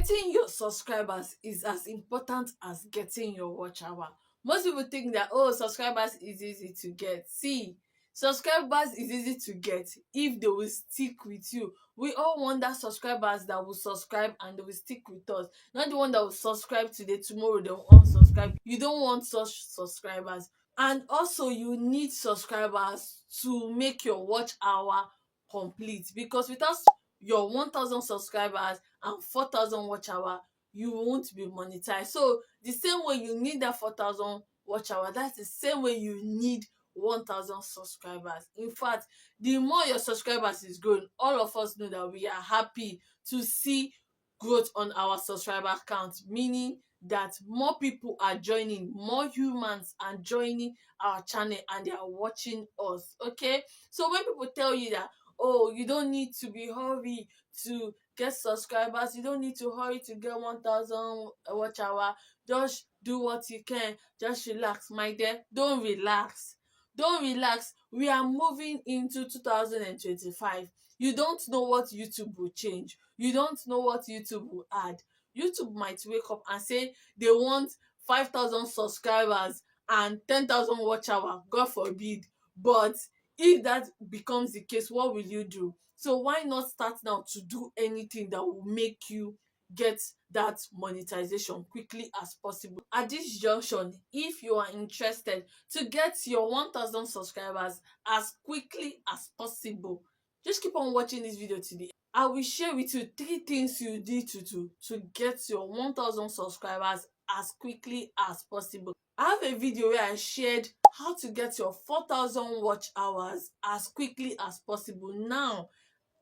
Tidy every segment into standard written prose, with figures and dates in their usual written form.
Getting your subscribers is as important as getting your watch hour. Most people think that, oh, subscribers is easy to get. See, subscribers is easy to get if they will stick with you. We all want that subscribers that will subscribe and they will stick with us, not the one that will subscribe today, tomorrow they will unsubscribe. You don't want such subscribers. And also you need subscribers to make your watch hour complete, because without your 1,000 subscribers and 4,000 watch hour, you won't be monetized. So the same way you need that 4,000 watch hour, that's the same way you need 1,000 subscribers. In fact, the more your subscribers is growing, all of us know that we are happy to see growth on our subscriber count, meaning that more people are joining, more humans are joining our channel and they are watching us. Okay, so when people tell you that, oh, you don't need to be hurry to get subscribers, you don't need to hurry to get 1,000 watch hour, just do what you can, just relax, my dear. Don't relax, don't relax. We are moving into 2025. You don't know what YouTube will change, you don't know what YouTube will add. YouTube might wake up and say they want 5,000 subscribers and 10,000 watch hour, god forbid. But if that becomes the case, what will you do? So why not start now to do anything that will make you get that monetization quickly as possible? At this junction, if you are interested to get your 1,000 subscribers as quickly as possible, just keep on watching this video to the end. I will share with you 3 things you need to do to get your 1,000 subscribers as quickly as possible. I have a video where I shared how to get your 4,000 watch hours as quickly as possible. Now,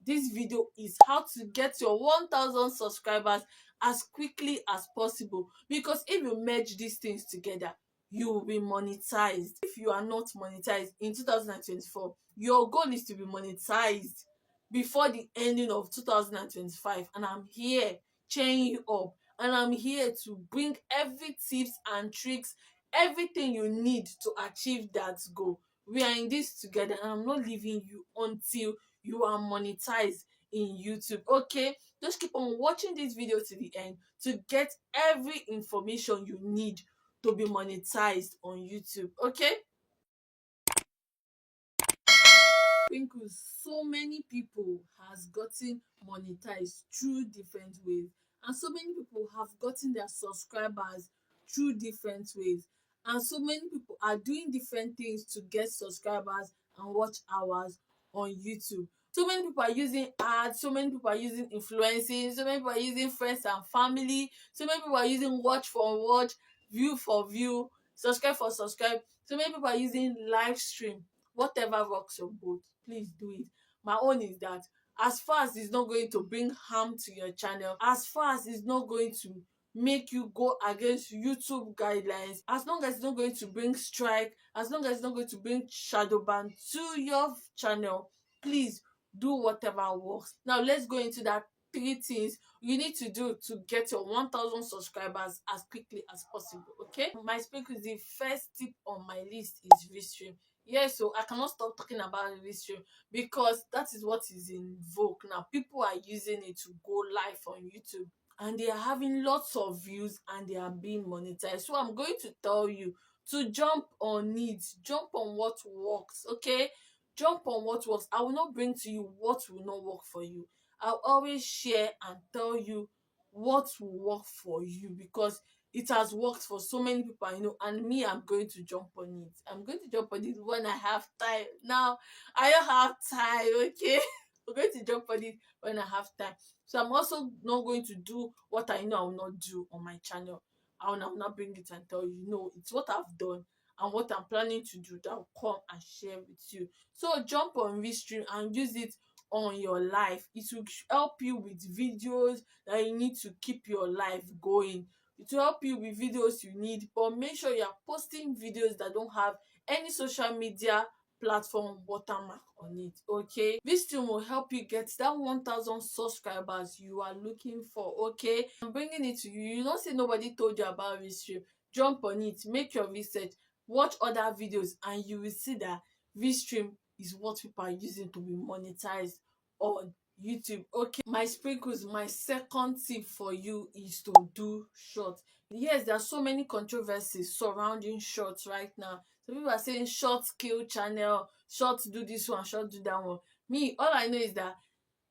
this video is how to get your 1,000 subscribers as quickly as possible, because if you merge these things together, you will be monetized. If you are not monetized in 2024, your goal is to be monetized before the ending of 2025, and I'm here cheering you up, and I'm here to bring every tips and tricks, everything you need to achieve that goal. We are in this together, and I'm not leaving you until you are monetized in YouTube. Okay, just keep on watching this video to the end to get every information you need to be monetized on YouTube. Okay, Sprinkles, so many people has gotten monetized through different ways, and so many people have gotten their subscribers through different ways, and so many people are doing different things to get subscribers and watch hours on YouTube. So many people are using ads, so many people are using influencing, so many people are using friends and family, so many people are using watch for watch, view for view, subscribe for subscribe, so many people are using live stream. Whatever rocks your boat, please do it. My own is that as far as it's not going to bring harm to your channel, as far as it's not going to make you go against YouTube guidelines, as long as it's not going to bring strike, as long as it's not going to bring shadow ban to your channel, please do whatever works. Now let's go into that 3 things you need to do to get your 1,000 subscribers as quickly as possible. Okay, my speak is the first tip on my list is restream. Yes, so I cannot stop talking about restream because that is what is in vogue now. People are using it to go live on YouTube, and they are having lots of views and they are being monetized. So I'm going to tell you to jump on it, jump on what works. Okay, jump on what works. I will not bring to you what will not work for you. I'll always share and tell you what will work for you, because it has worked for so many people I know, and me, I'm going to jump on it. I'm going to jump on it when I have time. Now I don't have time. Okay, I'm going to jump on it when I have time. So I'm also not going to do what I know I will not do on my channel. I will not bring it and tell you. No, it's what I've done and what I'm planning to do that will come and share with you. So jump on Restream and use it on your life. It will help you with videos that you need to keep your life going. It will help you with videos you need, but make sure you are posting videos that don't have any social media platform watermark on it. Okay, this thing will help you get that 1,000 subscribers you are looking for. Okay, I'm bringing it to you. You don't say nobody told you about Restream. Jump on it, make your research, watch other videos, and you will see that Restream is what people are using to be monetized on YouTube. Okay, my sprinkles, my second tip for you is to do short. Yes, there are so many controversies surrounding shorts right now. Some people are saying short kill channel, short do this one, short do that one. Me, all I know is that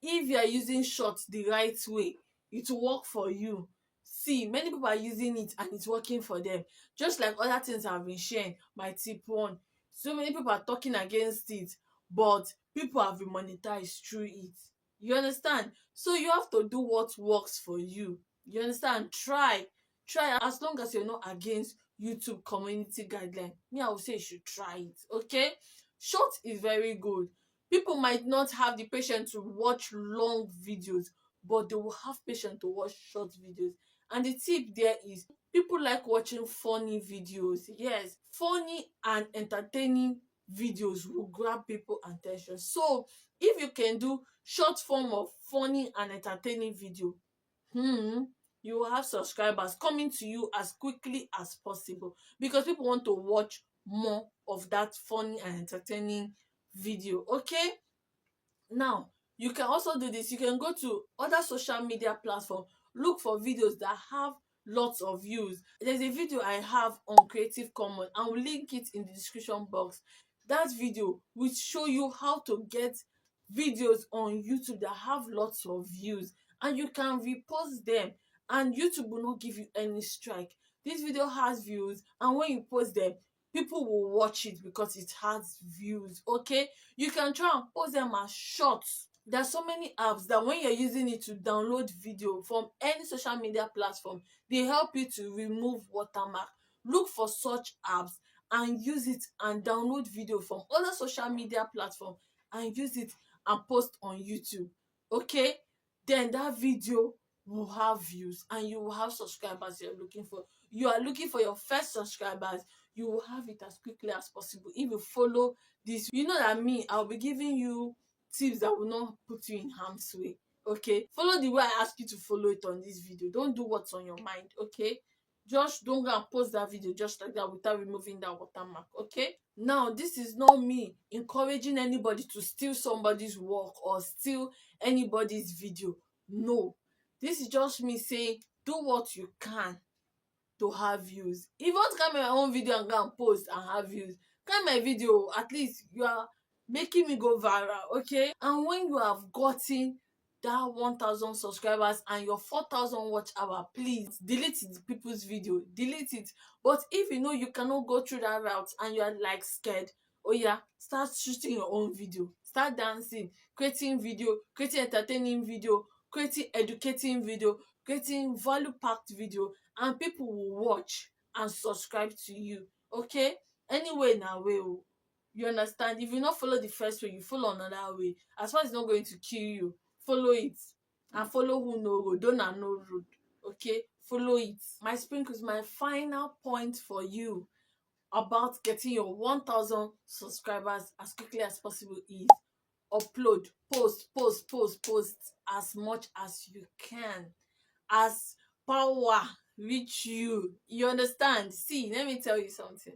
if you are using short the right way, it will work for you. See, many people are using it and it's working for them. Just like other things I've been sharing, my tip one, so many people are talking against it, but people have been monetized through it. You understand? So you have to do what works for you. You understand? Try as long as you're not against YouTube community guideline. Me, I would say you should try it. Okay, short is very good. People might not have the patience to watch long videos, but they will have patience to watch short videos. And the tip there is, people like watching funny videos. Yes, funny and entertaining videos will grab people attention. So if you can do short form of funny and entertaining video, you will have subscribers coming to you as quickly as possible, because people want to watch more of that funny and entertaining video. Okay, now you can also do this. You can go to other social media platforms, look for videos that have lots of views. There's a video I have on Creative Commons, I will link it in the description box. That video will show you how to get videos on YouTube that have lots of views, and you can repost them and YouTube will not give you any strike. This video has views, and when you post them, people will watch it because it has views. Okay, you can try and post them as shorts. There are so many apps that when you're using it to download video from any social media platform, they help you to remove watermark. Look for such apps and use it and download video from other social media platform and use it and post on YouTube. Okay, then that video will have views and you will have subscribers you're looking for. You are looking for your first subscribers, you will have it as quickly as possible if you follow this. You know that me, I'll be giving you tips that will not put you in harm's way. Okay, follow the way I ask you to follow it on this video. Don't do what's on your mind. Okay, just don't go and post that video just like that without removing that watermark. Okay, now this is not me encouraging anybody to steal somebody's work or steal anybody's video. No, this is just me saying do what you can to have views. If you want to carry my own video and go and post and have views, carry my video. At least you are making me go viral. Okay, and when you have gotten that 1,000 subscribers and your 4,000 watch hour, please delete the people's video, delete it. But if you know you cannot go through that route and you are like scared, oh yeah, start shooting your own video, start dancing, creating video, creating entertaining video, creating educating video, creating value packed video, and people will watch and subscribe to you. Okay, anyway na way o, you understand? If you not follow the first way, you follow another way. As far as it's not going to kill you, follow it. And follow who no road, Dona no road. Okay, follow it. My sprinkles, my final point for you about getting your 1,000 subscribers as quickly as possible is upload, post as much as you can, as power reach you. You understand? See, let me tell you something.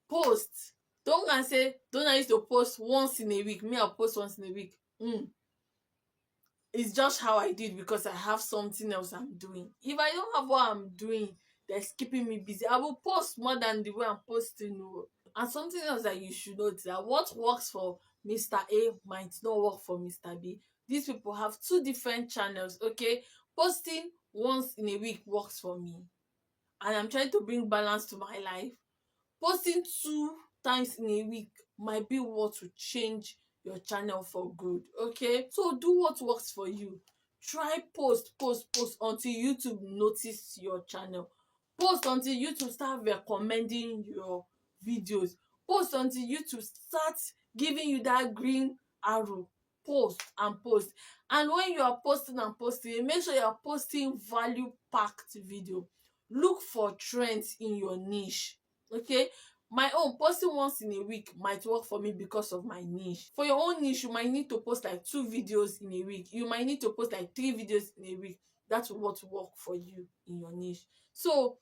Post. Don't go and say, don't I used to post once in a week. Me, I'll post once in a week. It's just how I did because I have something else I'm doing. If I don't have what I'm doing that's keeping me busy, I will post more than the way I'm posting. And something else that you should note, that what works for Mr. A might not work for Mr. B. These people have two different channels. Okay, posting once in a week works for me, and I'm trying to bring balance to my life. Posting 2 times in a week might be what will change your channel for good. Okay, so do what works for you. Try post until YouTube notice your channel. Post until YouTube start recommending your videos. Post until YouTube start giving you that green arrow. Post and post. And when you are posting and posting, make sure you are posting value packed video. Look for trends in your niche. Okay, my own posting once in a week might work for me because of my niche. For your own niche, you might need to post like 2 videos in a week. You might need to post like 3 videos in a week. That's what work for you in your niche. So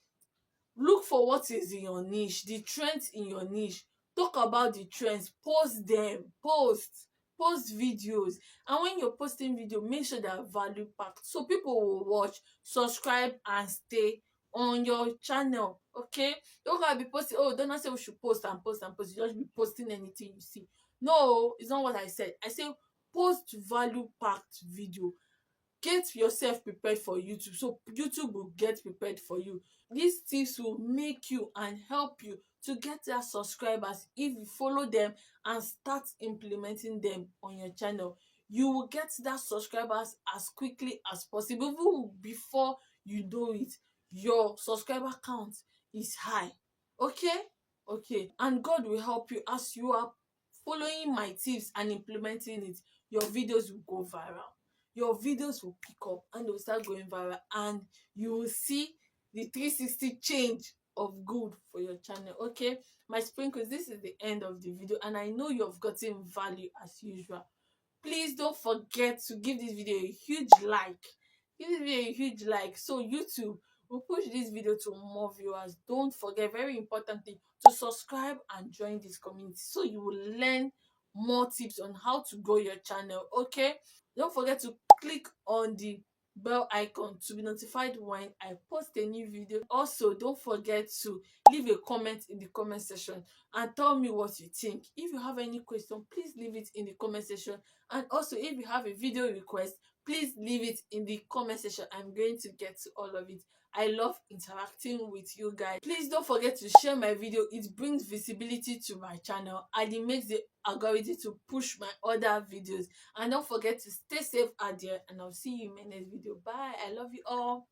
look for what is in your niche, the trends in your niche. Talk about the trends, post them, post post videos, and when you're posting video, make sure they are value packed so people will watch, subscribe, and stay on your channel. Okay, don't gotta be posting. Oh, don't say we should post and post and post. You just be posting anything you see. No, it's not what I said. I say post value packed video. Get yourself prepared for YouTube so YouTube will get prepared for you. These tips will make you and help you to get their subscribers. If you follow them and start implementing them on your channel, you will get that subscribers as quickly as possible. Even before you know it, your subscriber count is high. Okay, okay, and God will help you as you are following my tips and implementing it. Your videos will go viral, your videos will pick up, and they will start going viral, and you will see the 360 change of good for your channel. Okay, my sprinkles, this is the end of the video, and I know you have gotten value as usual. Please don't forget to give this video a huge like. Give this video a huge like so YouTube will push this video to more viewers. Don't forget, very important thing, to subscribe and join this community so you will learn more tips on how to grow your channel. Okay, don't forget to click on the bell icon to be notified when I post a new video. Also, don't forget to leave a comment in the comment section and tell me what you think. If you have any question, please leave it in the comment section. And also, if you have a video request, please leave it in the comment section. I'm going to get to all of it. I love interacting with you guys. Please don't forget to share my video. It brings visibility to my channel and it makes the algorithm to push my other videos. And don't forget to stay safe out there, and I'll see you in my next video. Bye. I love you all.